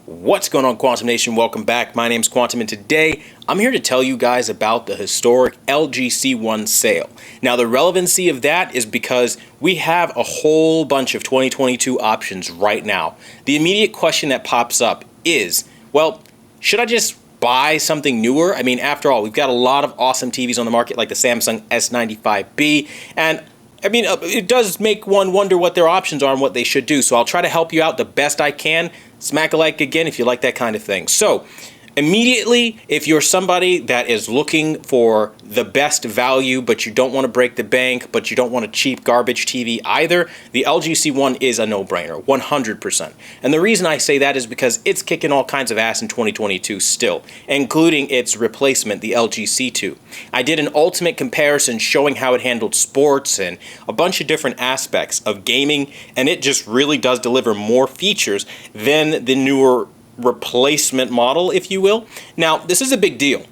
What's going on, Quantum Nation? Welcome back. My name's Quantum, and today I'm here to tell you guys about the historic LG C1 sale. Now, the relevancy of that is because we have a whole bunch of 2022 options right now. The immediate question that pops up is, well, should I just buy something newer? I mean, after all, we've got a lot of awesome TVs on the market like the Samsung S95B, and I mean, it does make one wonder what their options are and what they should do. So I'll try to help you out the best I can. Smack a like again if you like that kind of thing. So immediately, if you're somebody that is looking for the best value, but you don't want to break the bank, but you don't want a cheap garbage TV either, the LG C1 is a no-brainer, 100%. And the reason I say that is because it's kicking all kinds of ass in 2022 still, including its replacement, the LG C2. I did an ultimate comparison showing how it handled sports and a bunch of different aspects of gaming, and it just really does deliver more features than the newer replacement model, if you will. Now, this is a big deal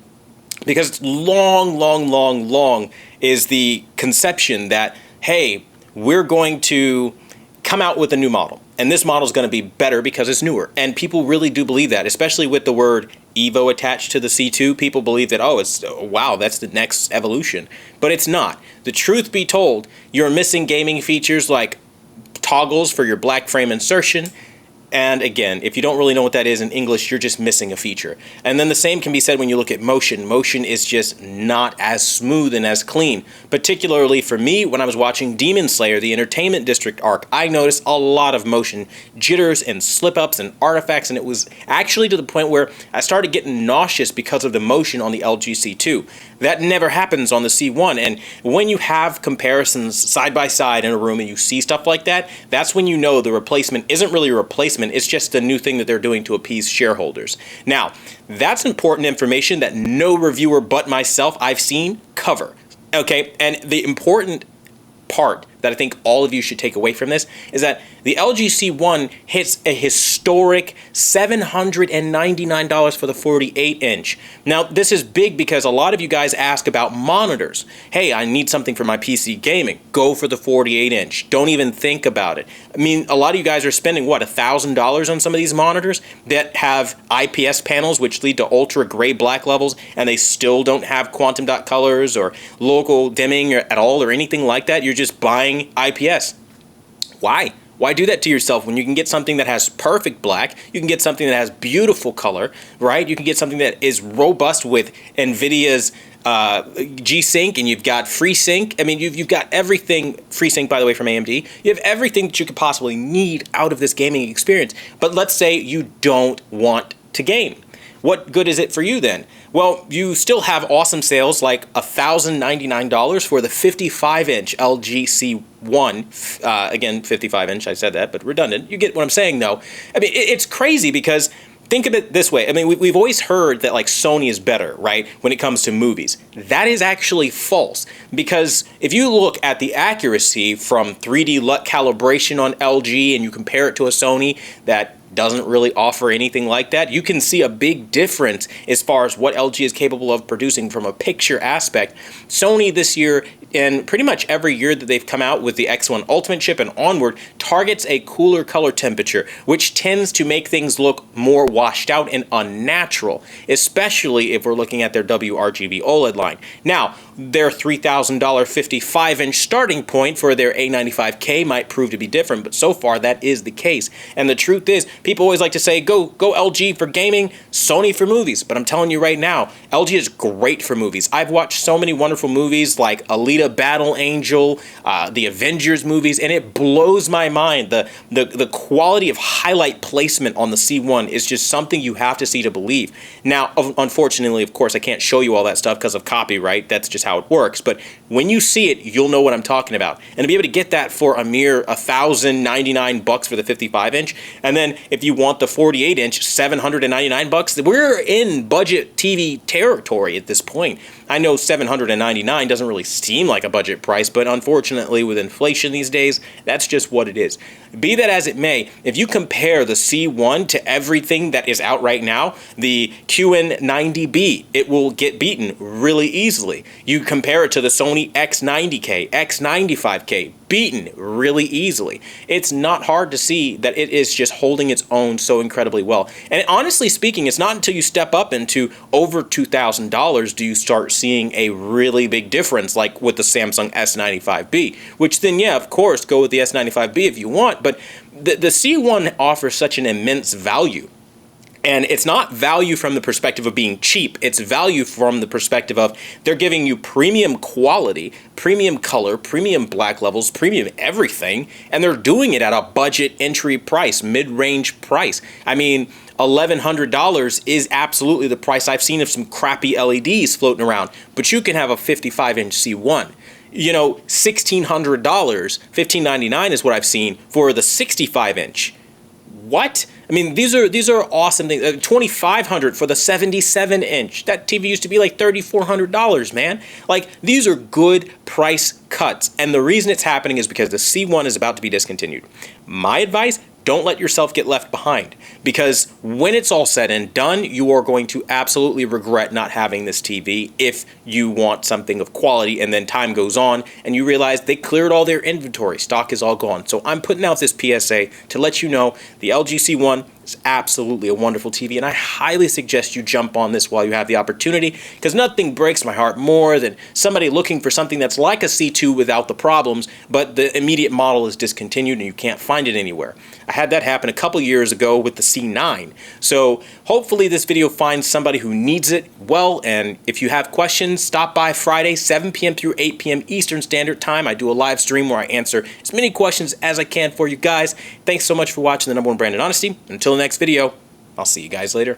because it's long is the conception that, hey, we're going to come out with a new model, and this model is going to be better because it's newer. And people really do believe that, especially with the word Evo attached to the C2. People believe that, oh, wow, that's the next evolution. But it's not. The truth be told, you're missing gaming features like toggles for your black frame insertion. And again, if you don't really know what that is in English, you're just missing a feature. And then the same can be said when you look at motion. Motion is just not as smooth and as clean. Particularly for me, when I was watching Demon Slayer, the Entertainment District arc, I noticed a lot of motion jitters and slip-ups and artifacts, and it was actually to the point where I started getting nauseous because of the motion on the LG C2. That never happens on the C1, and when you have comparisons side by side in a room and you see stuff like that, that's when you know the replacement isn't really a replacement, it's just a new thing that they're doing to appease shareholders. Now, that's important information that no reviewer but myself I've seen cover, okay? And the important part that I think all of you should take away from this is that the LG C1 hits a historic $799 for the 48-inch. Now, this is big because a lot of you guys ask about monitors. Hey, I need something for my PC gaming. Go for the 48-inch. Don't even think about it. I mean, a lot of you guys are spending, what, $1,000 on some of these monitors that have IPS panels, which lead to ultra gray black levels, and they still don't have quantum dot colors or local dimming at all or anything like that. You're just buying IPS. Why? Why do that to yourself when you can get something that has perfect black, you can get something that has beautiful color, right? You can get something that is robust with NVIDIA's G-Sync, and you've got FreeSync. I mean, you've got everything, FreeSync, by the way, from AMD. You have everything that you could possibly need out of this gaming experience. But let's say you don't want to game. What good is it for you then? Well, you still have awesome sales like $1,099 for the 55-inch LG C1. Again, 55-inch, I said that, but redundant. You get what I'm saying, though. I mean, it's crazy because think of it this way. I mean, we've always heard that like Sony is better, right, when it comes to movies. That is actually false, because if you look at the accuracy from 3D LUT calibration on LG and you compare it to a Sony that doesn't really offer anything like that, you can see a big difference as far as what LG is capable of producing from a picture aspect. Sony this year, and pretty much every year that they've come out with the X1 Ultimate chip and onward, targets a cooler color temperature, which tends to make things look more washed out and unnatural, especially if we're looking at their WRGB OLED line. Now, their $3,000 55-inch starting point for their A95K might prove to be different, but so far that is the case. And the truth is, people always like to say, go LG for gaming, Sony for movies. But I'm telling you right now, LG is great for movies. I've watched so many wonderful movies like Alita Battle Angel, the Avengers movies, and it blows my mind. The quality of highlight placement on the C1 is just something you have to see to believe. Now, unfortunately, of course, I can't show you all that stuff because of copyright. That's just how it works. But when you see it, you'll know what I'm talking about. And to be able to get that for a mere $1,099 for the 55-inch, and then if you want the 48-inch, $799, we're in budget TV territory at this point. I know $799 doesn't really seem like a budget price, but unfortunately with inflation these days, that's just what it is. Be that as it may, if you compare the C1 to everything that is out right now, the QN90B, it will get beaten really easily. You compare it to the Sony X90K, X95K, beaten really easily. It's not hard to see that it is just holding its own so incredibly well. And honestly speaking, it's not until you step up into over $2,000 do you start seeing a really big difference, like with the Samsung S95B, which then, yeah, of course, go with the S95B if you want, but the C1 offers such an immense value. And it's not value from the perspective of being cheap. It's value from the perspective of they're giving you premium quality, premium color, premium black levels, premium everything, and they're doing it at a budget entry price, mid-range price. I mean, $1,100 is absolutely the price I've seen of some crappy LEDs floating around, but you can have a 55-inch C1. You know, $1,600, $1,599 is what I've seen for the 65-inch. What? I mean, these are awesome things. $2,500 for the 77-inch. That TV used to be like $3,400, man. Like, these are good price cuts, and the reason it's happening is because the C1 is about to be discontinued. My advice: don't let yourself get left behind, because when it's all said and done, you are going to absolutely regret not having this TV if you want something of quality, and then time goes on and you realize they cleared all their inventory. Stock is all gone. So I'm putting out this PSA to let you know the LG C1 is absolutely a wonderful TV, and I highly suggest you jump on this while you have the opportunity, because nothing breaks my heart more than somebody looking for something that's like a C2 without the problems, but the immediate model is discontinued and you can't find it anywhere. I had that happen a couple years ago with the C9. So hopefully this video finds somebody who needs it well, and if you have questions, stop by Friday, 7 p.m. through 8 p.m. Eastern Standard Time. I do a live stream where I answer as many questions as I can for you guys. Thanks so much for watching the #1 brand in honesty. Until the next video, I'll see you guys later.